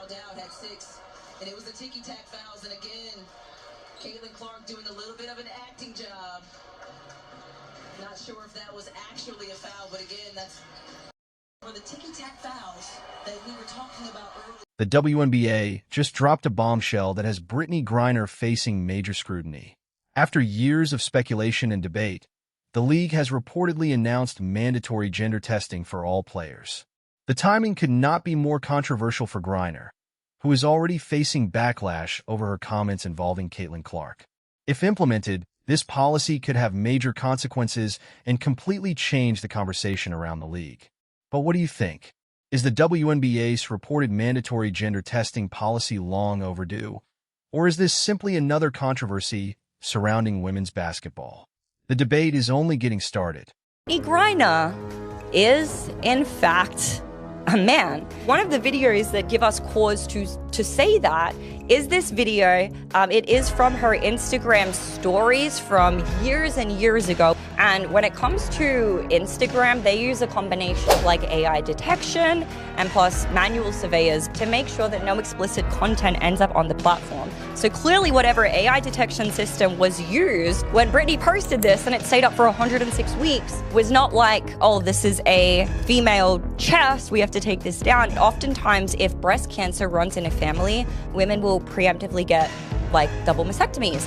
fouled out, had 6, and it was the ticky-tack fouls. And again, Caitlin Clark doing a little bit of an acting job. Not sure if that was actually a foul, but again, that's for the ticky-tack fouls that we were talking about earlier. The WNBA just dropped a bombshell that has Brittney Griner facing major scrutiny. After years of speculation and debate, the league has reportedly announced mandatory gender testing for all players. The timing could not be more controversial for Griner, who is already facing backlash over her comments involving Caitlin Clark. If implemented, this policy could have major consequences and completely change the conversation around the league. But what do you think? Is the WNBA's reported mandatory gender testing policy long overdue? Or is this simply another controversy surrounding women's basketball? The debate is only getting started. Brittney Griner is, in fact, a man. One of the videos that give us cause to say that is this video. It is from her Instagram stories from years and years ago. And when it comes to Instagram, they use a combination of like AI detection and plus manual surveyors to make sure that no explicit content ends up on the platform. So clearly whatever AI detection system was used when Brittney posted this and it stayed up for 106 weeks was not like, oh, this is a female chest, we have to take this down. Oftentimes, if breast cancer runs in a family, women will preemptively get like double mastectomies.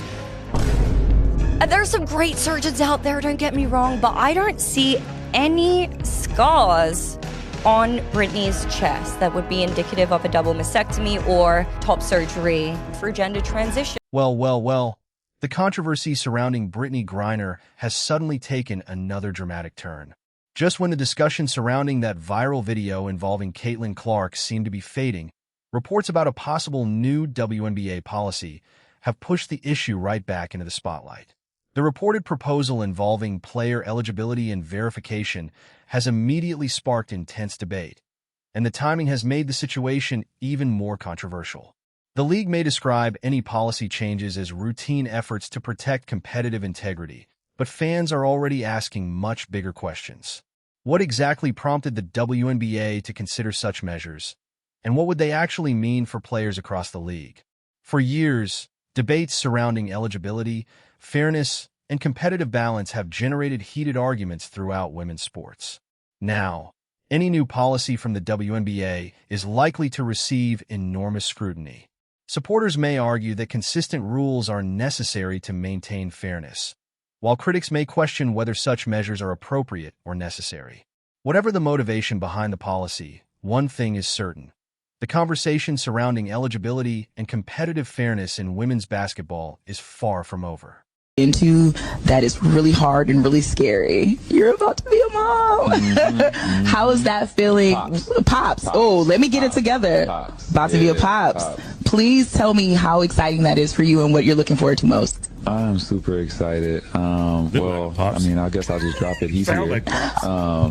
There's some great surgeons out there, don't get me wrong, but I don't see any scars on Brittney's chest that would be indicative of a double mastectomy or top surgery for gender transition. Well, the controversy surrounding Brittney Griner has suddenly taken another dramatic turn. Just when the discussion surrounding that viral video involving Caitlin Clark seemed to be fading, reports about a possible new WNBA policy have pushed the issue right back into the spotlight. The reported proposal involving player eligibility and verification has immediately sparked intense debate, and the timing has made the situation even more controversial. The league may describe any policy changes as routine efforts to protect competitive integrity, but fans are already asking much bigger questions. What exactly prompted the WNBA to consider such measures, and what would they actually mean for players across the league? For years, debates surrounding eligibility, fairness, and competitive balance have generated heated arguments throughout women's sports. Now, any new policy from the WNBA is likely to receive enormous scrutiny. Supporters may argue that consistent rules are necessary to maintain fairness, while critics may question whether such measures are appropriate or necessary. Whatever the motivation behind the policy, one thing is certain. The conversation surrounding eligibility and competitive fairness in women's basketball is far from over. Into that is really hard and really scary. You're about to be a mom. How is that feeling? Pops. Oh, let me get it together. About to be a pops. Please tell me how exciting that is for you and what you're looking forward to most. I'm super excited. Well, I mean, I guess I'll just drop it. He's here.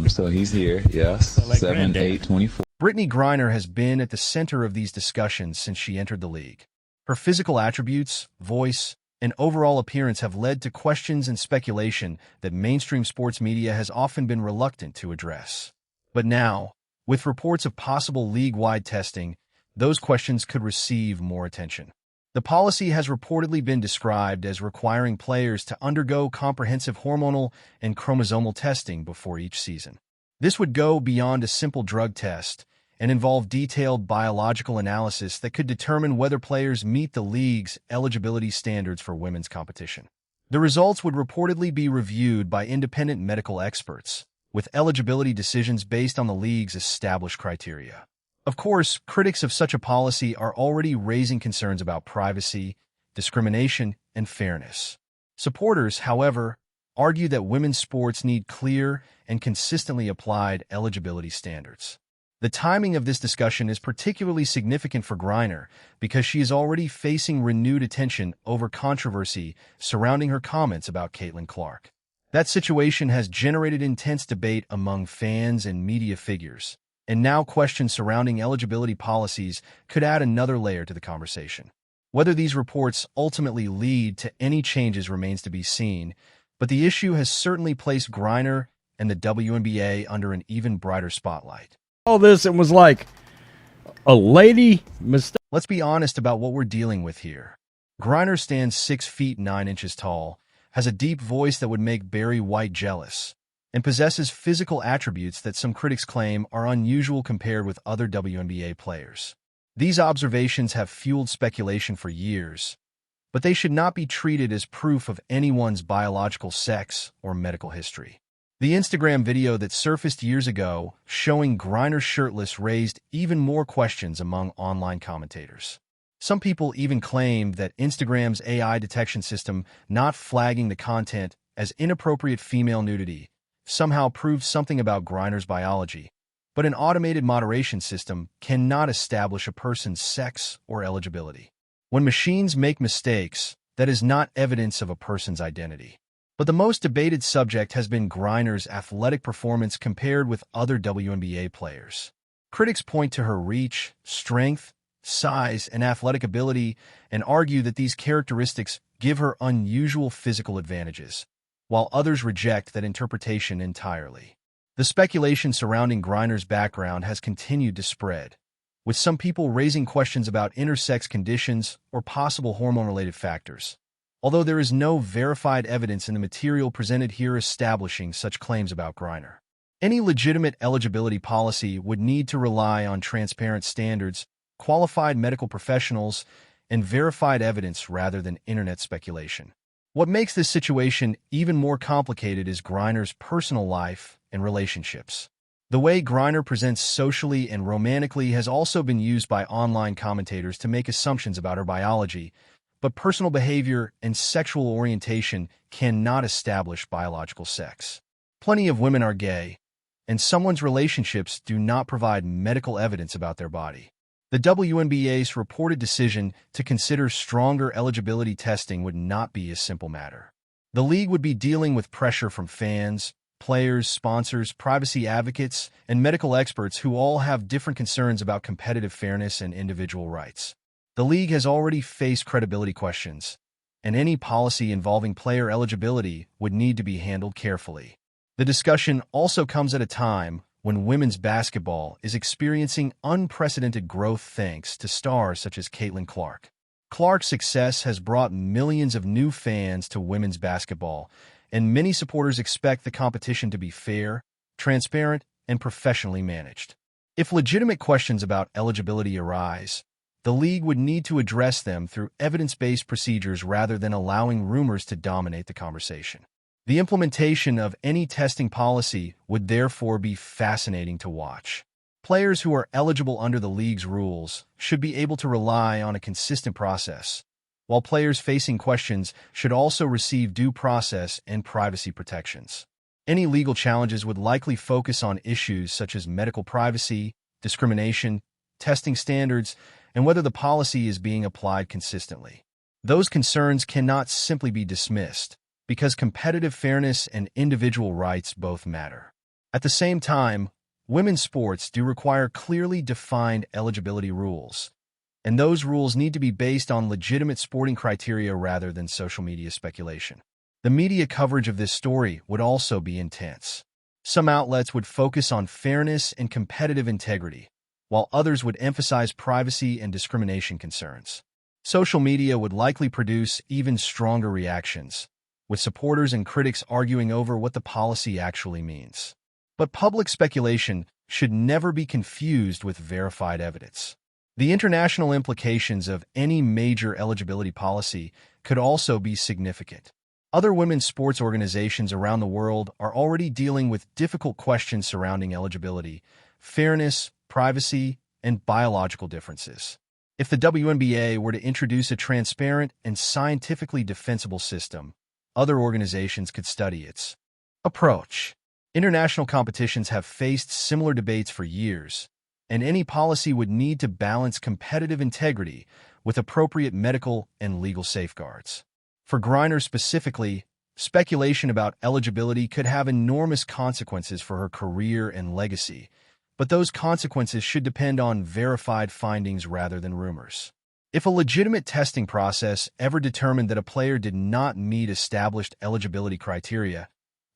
So he's here. Yes. 7/8/24. Brittney Griner has been at the center of these discussions since she entered the league. Her physical attributes, voice, and overall appearance have led to questions and speculation that mainstream sports media has often been reluctant to address. But now, with reports of possible league-wide testing, those questions could receive more attention. The policy has reportedly been described as requiring players to undergo comprehensive hormonal and chromosomal testing before each season. This would go beyond a simple drug test and involve detailed biological analysis that could determine whether players meet the league's eligibility standards for women's competition. The results would reportedly be reviewed by independent medical experts, with eligibility decisions based on the league's established criteria. Of course, critics of such a policy are already raising concerns about privacy, discrimination, and fairness. Supporters, however, argue that women's sports need clear and consistently applied eligibility standards. The timing of this discussion is particularly significant for Griner because she is already facing renewed attention over controversy surrounding her comments about Caitlin Clark. That situation has generated intense debate among fans and media figures, and now questions surrounding eligibility policies could add another layer to the conversation. Whether these reports ultimately lead to any changes remains to be seen, but the issue has certainly placed Griner and the WNBA under an even brighter spotlight. All this and was like, a lady mistake. Let's be honest about what we're dealing with here. Griner stands 6 feet 9 inches tall, has a deep voice that would make Barry White jealous, and possesses physical attributes that some critics claim are unusual compared with other WNBA players. These observations have fueled speculation for years, but they should not be treated as proof of anyone's biological sex or medical history. The Instagram video that surfaced years ago showing Griner shirtless raised even more questions among online commentators. Some people even claimed that Instagram's AI detection system not flagging the content as inappropriate female nudity somehow proved something about Griner's biology, but an automated moderation system cannot establish a person's sex or eligibility. When machines make mistakes, that is not evidence of a person's identity. But the most debated subject has been Griner's athletic performance compared with other WNBA players. Critics point to her reach, strength, size, and athletic ability and argue that these characteristics give her unusual physical advantages, while others reject that interpretation entirely. The speculation surrounding Griner's background has continued to spread, with some people raising questions about intersex conditions or possible hormone-related factors, although there is no verified evidence in the material presented here establishing such claims about Griner. Any legitimate eligibility policy would need to rely on transparent standards, qualified medical professionals, and verified evidence rather than internet speculation. What makes this situation even more complicated is Griner's personal life and relationships. The way Griner presents socially and romantically has also been used by online commentators to make assumptions about her biology, but personal behavior and sexual orientation cannot establish biological sex. Plenty of women are gay, and someone's relationships do not provide medical evidence about their body. The WNBA's reported decision to consider stronger eligibility testing would not be a simple matter. The league would be dealing with pressure from fans, players, sponsors, privacy advocates, and medical experts who all have different concerns about competitive fairness and individual rights. The league has already faced credibility questions, and any policy involving player eligibility would need to be handled carefully. The discussion also comes at a time when women's basketball is experiencing unprecedented growth thanks to stars such as Caitlin Clark. Clark's success has brought millions of new fans to women's basketball, and many supporters expect the competition to be fair, transparent, and professionally managed. If legitimate questions about eligibility arise, the league would need to address them through evidence-based procedures rather than allowing rumors to dominate the conversation. The implementation of any testing policy would therefore be fascinating to watch. Players who are eligible under the league's rules should be able to rely on a consistent process, while players facing questions should also receive due process and privacy protections. Any legal challenges would likely focus on issues such as medical privacy, discrimination, testing standards, and whether the policy is being applied consistently. Those concerns cannot simply be dismissed, because competitive fairness and individual rights both matter. At the same time, women's sports do require clearly defined eligibility rules, and those rules need to be based on legitimate sporting criteria rather than social media speculation. The media coverage of this story would also be intense. Some outlets would focus on fairness and competitive integrity, while others would emphasize privacy and discrimination concerns. Social media would likely produce even stronger reactions, with supporters and critics arguing over what the policy actually means. But public speculation should never be confused with verified evidence. The international implications of any major eligibility policy could also be significant. Other women's sports organizations around the world are already dealing with difficult questions surrounding eligibility, fairness, privacy, and biological differences. If the WNBA were to introduce a transparent and scientifically defensible system, other organizations could study its approach. International competitions have faced similar debates for years, and any policy would need to balance competitive integrity with appropriate medical and legal safeguards. For Griner specifically, speculation about eligibility could have enormous consequences for her career and legacy, but those consequences should depend on verified findings rather than rumors. If a legitimate testing process ever determined that a player did not meet established eligibility criteria,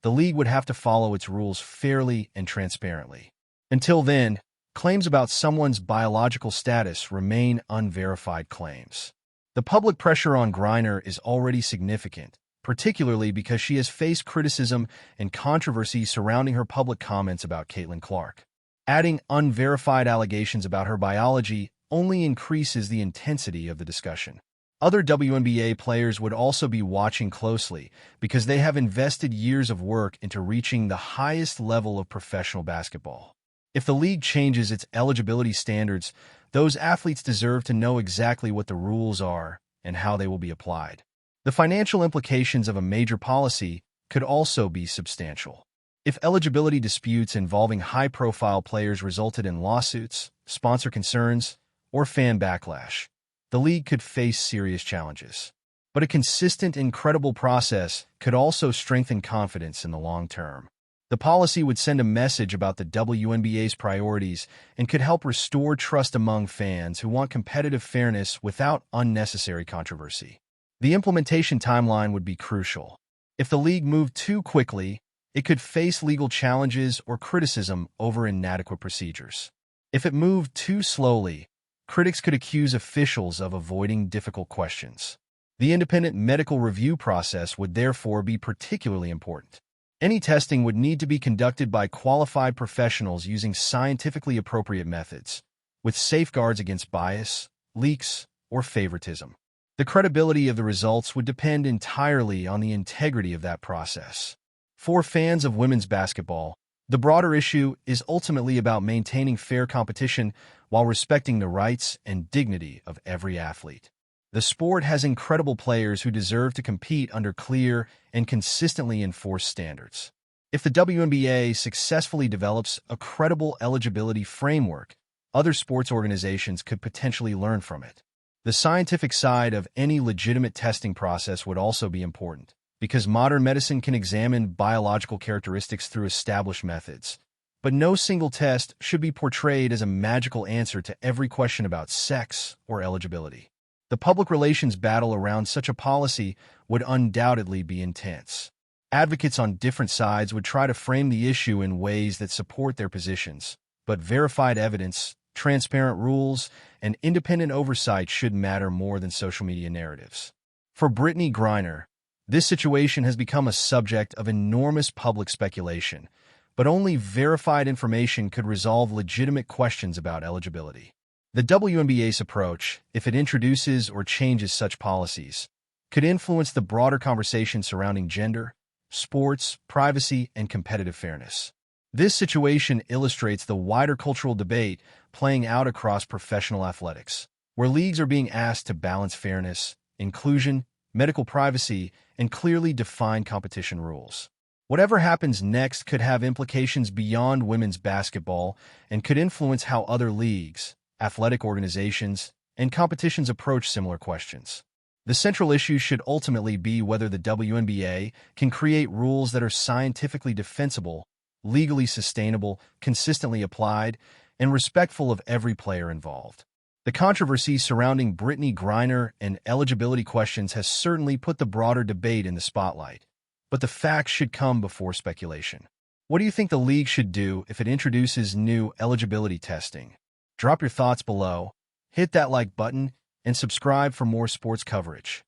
the league would have to follow its rules fairly and transparently. Until then, claims about someone's biological status remain unverified claims. The public pressure on Griner is already significant, particularly because she has faced criticism and controversy surrounding her public comments about Caitlin Clark. Adding unverified allegations about her biology only increases the intensity of the discussion. Other WNBA players would also be watching closely because they have invested years of work into reaching the highest level of professional basketball. If the league changes its eligibility standards, those athletes deserve to know exactly what the rules are and how they will be applied. The financial implications of a major policy could also be substantial. If eligibility disputes involving high-profile players resulted in lawsuits, sponsor concerns, or fan backlash, the league could face serious challenges. But a consistent and credible process could also strengthen confidence in the long term. The policy would send a message about the WNBA's priorities and could help restore trust among fans who want competitive fairness without unnecessary controversy. The implementation timeline would be crucial. If the league moved too quickly, it could face legal challenges or criticism over inadequate procedures. If it moved too slowly, critics could accuse officials of avoiding difficult questions. The independent medical review process would therefore be particularly important. Any testing would need to be conducted by qualified professionals using scientifically appropriate methods, with safeguards against bias, leaks, or favoritism. The credibility of the results would depend entirely on the integrity of that process. For fans of women's basketball, the broader issue is ultimately about maintaining fair competition while respecting the rights and dignity of every athlete. The sport has incredible players who deserve to compete under clear and consistently enforced standards. If the WNBA successfully develops a credible eligibility framework, other sports organizations could potentially learn from it. The scientific side of any legitimate testing process would also be important, because modern medicine can examine biological characteristics through established methods. But no single test should be portrayed as a magical answer to every question about sex or eligibility. The public relations battle around such a policy would undoubtedly be intense. Advocates on different sides would try to frame the issue in ways that support their positions, but verified evidence, transparent rules, and independent oversight should matter more than social media narratives. For Brittney Griner, this situation has become a subject of enormous public speculation, but only verified information could resolve legitimate questions about eligibility. The WNBA's approach, if it introduces or changes such policies, could influence the broader conversation surrounding gender, sports, privacy, and competitive fairness. This situation illustrates the wider cultural debate playing out across professional athletics, where leagues are being asked to balance fairness, inclusion, medical privacy, and clearly defined competition rules. Whatever happens next could have implications beyond women's basketball and could influence how other leagues, athletic organizations, and competitions approach similar questions. The central issue should ultimately be whether the WNBA can create rules that are scientifically defensible, legally sustainable, consistently applied, and respectful of every player involved. The controversy surrounding Brittney Griner and eligibility questions has certainly put the broader debate in the spotlight, but the facts should come before speculation. What do you think the league should do if it introduces new eligibility testing? Drop your thoughts below, hit that like button, and subscribe for more sports coverage.